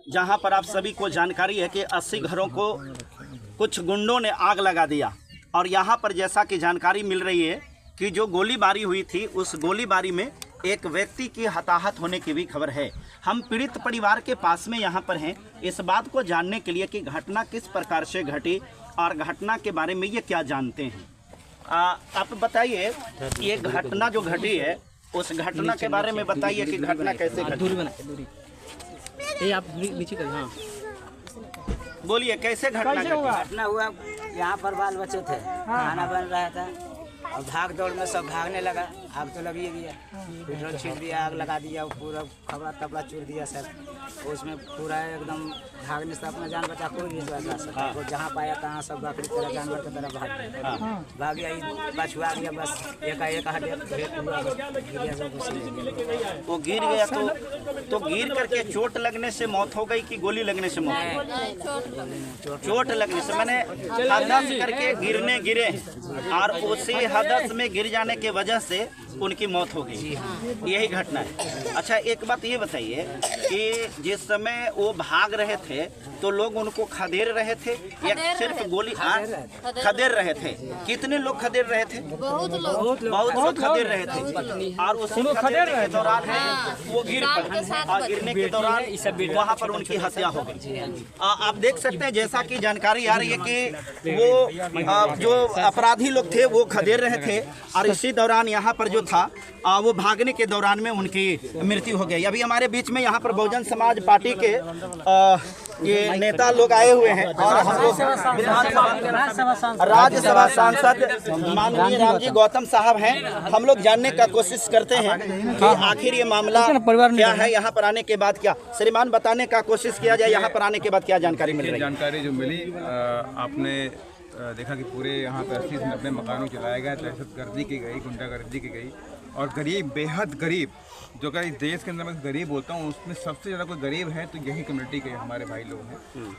जहां पर आप सभी को जानकारी है कि 80 घरों को कुछ गुंडों ने आग लगा दिया। और यहां पर जैसा कि जानकारी मिल रही है कि जो गोलीबारी हुई थी, उस गोलीबारी में एक व्यक्ति की हताहत होने की भी खबर है। हम पीड़ित परिवार के पास में यहाँ पर हैं इस बात को जानने के लिए कि घटना किस प्रकार से घटी और घटना के बारे में ये क्या जानते हैं। आप बताइए, ये घटना जो घटी है उस घटना के बारे में बताइए कि घटना कैसे घटी। ये आप नीचे करिए। हाँ बोलिए, कैसे घटना हुआ। यहाँ पर बाल बच्चे थे, खाना बन रहा था और भाग दौड़ में सब भागने लगा। आग तो लगी गया, पेट्रोल छीट दिया, आग लगा दिया, पूरा खबड़ा तबड़ा चूर दिया सब। उसमें पूरा एकदम भागने से अपना जान बचा कोई नहीं जा सकता। वो जहाँ पाया तहाँ सब बकरी तरह जानवर की तरह भाग गया। बछुआ गया, बस एक वो गिर गया। तो गिर करके चोट लगने से मौत हो गई कि गोली लगने से मौत? चोट लगने से, मैंने हदस करके गिरे और उसी हदस में गिर जाने की वजह से उनकी मौत हो गई। यही घटना है। अच्छा, एक बात ये बताइए कि जिस समय वो भाग रहे थे तो लोग उनको खदेड़ रहे थे या सिर्फ गोली? खदेड़ रहे थे। कितने लोग खदेड़ रहे थे? बहुत लोग खदेड़ रहे थे। और उसी खदेड़ने के दौरान वो गिर पड़े और गिरने के दौरान वहाँ पर उनकी हत्या हो गई। आप देख सकते हैं, जैसा कि जानकारी आ रही है कि वो जो अपराधी लोग थे वो खदेड़ रहे थे और इसी दौरान यहाँ पर जो था वो भागने के दौरान में उनकी मृत्यु हो गई। अभी हमारे बीच में यहाँ पर बहुजन समाज पार्टी के ये नेता लोग आए हुए हैं और हम लोग राज्यसभा सांसद माननीय रामजी गौतम साहब हैं। हम लोग जानने का कोशिश करते हैं कि आखिर ये मामला क्या है, यहाँ पर आने के बाद क्या। श्रीमान, बताने का कोशिश किया जाए यहाँ पर आने के बाद क्या जानकारी मिल रही है? जानकारी जो मिली, आपने देखा कि पूरे यहाँ पे 80-90 मकानों चलाया गया, दहशतगर्दी की गई, गुंडागर्दी की गई और गरीब, बेहद गरीब, जो कि इस देश के अंदर मैं गरीब बोलता हूँ, उसमें सबसे ज़्यादा कोई गरीब है तो यही कम्युनिटी के हमारे भाई लोग हैं।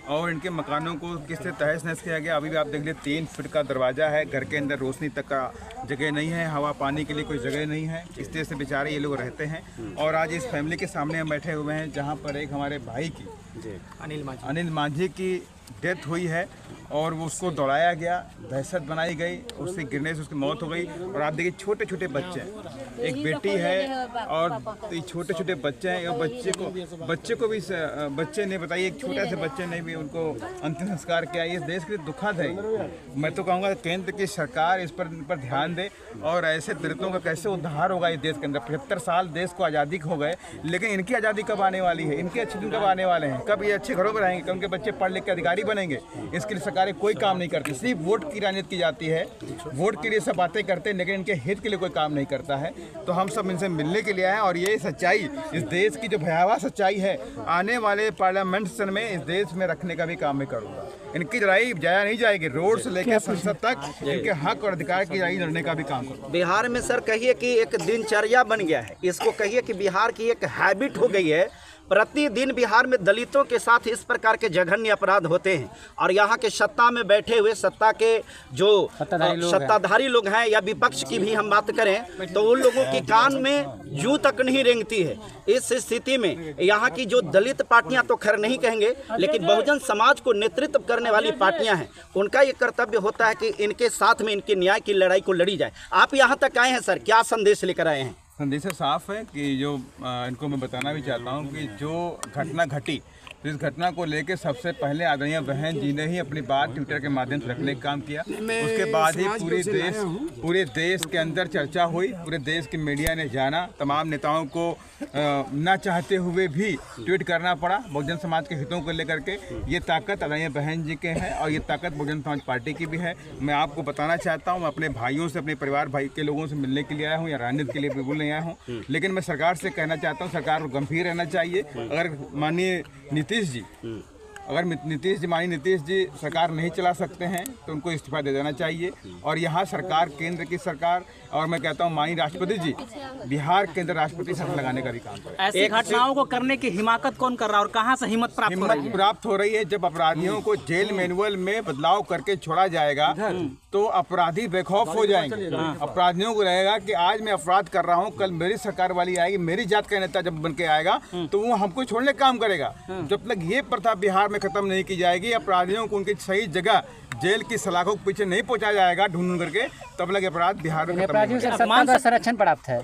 और इनके मकानों को किस तरह तहस नहस किया गया। अभी भी आप देख लीजिए 3 फीट का दरवाज़ा है, घर के अंदर रोशनी तक का जगह नहीं है, हवा पानी के लिए कोई जगह नहीं है। इस तरह से बेचारे ये लोग रहते हैं। और आज इस फैमिली के सामने हम बैठे हुए हैं जहाँ पर एक हमारे भाई की अनिल मांझी की डेथ हुई है और वो उसको दौड़ाया गया, दहशत बनाई गई, उससे गिरने से उसकी मौत हो गई। और आप देखिए छोटे छोटे बच्चे हैं, एक बेटी है और छोटे छोटे बच्चे हैं। और बच्चे को भी बच्चे ने बताइए, एक छोटे से बच्चे ने भी उनको अंतिम संस्कार किया। इस देश के लिए दुखद है। मैं तो कहूँगा केंद्र की सरकार इस पर ध्यान दे और ऐसे दलितों का कैसे उद्धार होगा इस देश के अंदर। 75 साल देश को आज़ादी हो गए, लेकिन इनकी आज़ादी कब आने वाली है? इनके अच्छे दिन कब आने वाले हैं? कब ये अच्छे घरों में रहेंगे? कब उनके बच्चे पढ़ लिख के अधिकारी बनेंगे? इसके लिए सरकारें कोई काम नहीं करती, सिर्फ वोट की राजनीति की जाती है। वोट के लिए सब बातें करते हैं लेकिन इनके हित के लिए कोई काम नहीं करता है। तो हम सब इनसे मिलने के लिए आए और ये सच्चाई, इस देश की जो भयावह सच्चाई है, आने वाले पार्लियामेंट सेशन में इस देश में रखने का भी काम मैं करूँगा। इनकी लड़ाई जाया नहीं जाएगी, रोड से लेकर संसद तक इनके हक और अधिकार की लड़ाई लड़ने का भी काम करूँगा। बिहार में सर कहिए कि एक दिनचर्या बन गया है, इसको कहिए कि बिहार की एक हैबिट हो गई है। प्रतिदिन बिहार में दलितों के साथ इस प्रकार के जघन्य अपराध होते हैं और यहाँ के सत्ता में बैठे हुए सत्ता के जो सत्ताधारी लोग हैं या विपक्ष की भी हम बात करें तो उन लोगों की कान में जूं तक नहीं रेंगती है। इस स्थिति में यहाँ की जो दलित पार्टियां तो खैर नहीं कहेंगे, लेकिन बहुजन समाज को नेतृत्व करने वाली पार्टियां हैं, उनका ये कर्तव्य होता है कि इनके साथ में इनके न्याय की लड़ाई को लड़ी जाए। आप यहाँ तक आए हैं सर, क्या संदेश लेकर आए हैं? संदेश साफ है कि जो इनको मैं बताना भी चाहता हूँ कि जो घटना घटी, तो इस घटना को लेकर सबसे पहले आदरणीय बहन जी ने ही अपनी बात ट्विटर के माध्यम से रखने का काम किया। उसके बाद ही पूरे देश के अंदर चर्चा हुई, पूरे देश की मीडिया ने जाना, तमाम नेताओं को ना चाहते हुए भी ट्वीट करना पड़ा बहुजन समाज के हितों को लेकर के। ये ताकत आदरणीय बहन जी के हैं और ये ताकत बहुजन समाज पार्टी की भी है। मैं आपको बताना चाहता हूँ, मैं अपने भाइयों से, अपने परिवार भाई के लोगों से मिलने के लिए आया हूँ या राजनीति के लिए बिल्कुल नहीं आया हूँ। लेकिन मैं सरकार से कहना चाहता हूँ, सरकार को गंभीर रहना चाहिए। अगर माननीय नीतीश जी अगर नीतीश जी सरकार नहीं चला सकते हैं तो उनको इस्तीफा दे देना चाहिए। और यहाँ सरकार, केंद्र की सरकार, और मैं कहता हूँ माननीय राष्ट्रपति जी बिहार केंद्र राष्ट्रपति शासन लगाने का भी काम करें। ऐसी घटनाओं को करने की हिमाकत कौन कर रहा है और कहाँ से हिम्मत प्राप्त हो रही है? जब अपराधियों को जेल मैनुअल में बदलाव करके छोड़ा जाएगा तो अपराधी बेखौफ हो जाएंगे। अपराधियों को रहेगा कि आज मैं अपराध कर रहा हूँ, कल मेरी सरकार वाली आएगी, मेरी जात का नेता जब बन के आएगा तो वो हमको छोड़ने का काम करेगा। जब तक ये प्रथा बिहार में खत्म नहीं की जाएगी, अपराधियों को उनकी सही जगह जेल की सलाखों के पीछे नहीं पहुंचाया जाएगा ढूंढ करके, तब लगे अपराध बिहार में अपराधियों से सत्ता का संरक्षण प्राप्त है।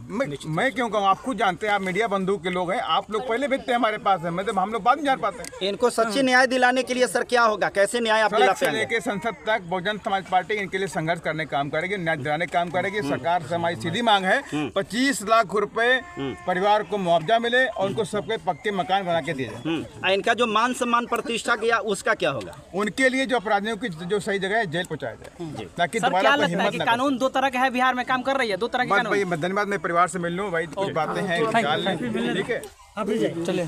मैं क्यों कहूँ? आप खुद जानते हैं, आप मीडिया बंधु के लोग हैं, आप लोग पहले भेजते हैं हमारे पास है, मतलब हम लोग बाद में जान पाते हैं। इनको सच्ची न्याय दिलाने के लिए सर क्या होगा, कैसे न्याय आप दिला से लेके संसद तक बहुजन समाज पार्टी इनके लिए संघर्ष करने का काम करेगी, न्याय दिलाने का काम करेगी। सरकार से हमारी सीधी मांग है 25 लाख रुपए परिवार को मुआवजा मिले और उनको सबके पक्के मकान बना के दिए जाए। इनका जो मान सम्मान प्रतिष्ठा गया उसका क्या होगा? उनके लिए जो अपराधियों की जो सही जगह है जेल पहुंचाया जाए, ताकि सर क्या लगता है कि कानून दो तरह के है, बिहार में काम कर रही है दो तरह के कानून? धन्यवाद, मैं परिवार से मिल लूँ भाई, कुछ बातें हैं, ठीक है। चलिए।